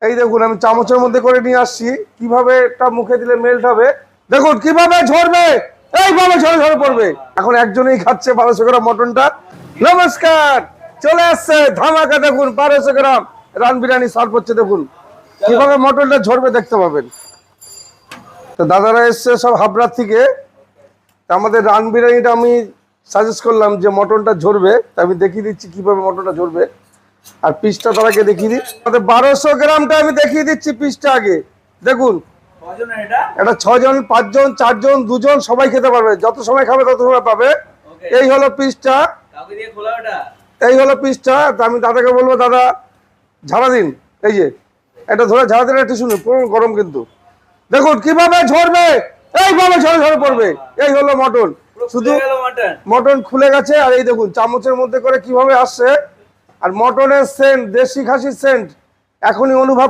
এই দেখুন আমি চামচের মধ্যে করে নিয়ে আসছি, কিভাবে এটা মুখে দিলে মেল্ট হবে দেখুন, কিভাবে ঝরবে, এইভাবে ঝরে ঝরে পড়বে। এখন একজনই খাচ্ছে 1200 গ্রাম মটনটা। নমস্কার, চলে আসছে ধামাকা, দেখুন 1200 গ্রাম রান বিরিয়ানি সার্ভ হচ্ছে, দেখুন কিভাবে মটনটা ঝরবে দেখতে পাবেন। তো দাদারা এসছে সব হাবড়ার থেকে, আমাদের রান বিরিয়ানিটা আমি সাজেস্ট করলাম যে মটনটা ঝরবে, তা আমি দেখিয়ে দিচ্ছি কিভাবে মটনটা ঝরবে। আর পিসটা তারাকে দেখিয়ে দিই, 1200 গ্রামটা আমি দেখিয়ে দিচ্ছি পিসটা আগে। দেখুন এটা 6 জন 5 জন 4 জন 2 জন সবাই খেতে পারবে, যত সময় খাবে তত সময় পাবে। এই হলো পিসটা, এই হলো পিসটা। আমি দাদাকে বলবো দাদা ঝাড়া দিন, এই যে এটা ধরে ঝাড়া দিন, একটু শুনুন, পুরো গরম কিন্তু। দেখুন কিভাবে ঝরবে, এইভাবে ঝরে ঝরে পড়বে। এই হলো মটন, শুধু মটন খুলে গেছে। আর এই দেখুন চামচের মধ্যে করে কিভাবে আসছে, আর মটনের সেন্ট, দেশি খাসির সেন্ট এখনই অনুভব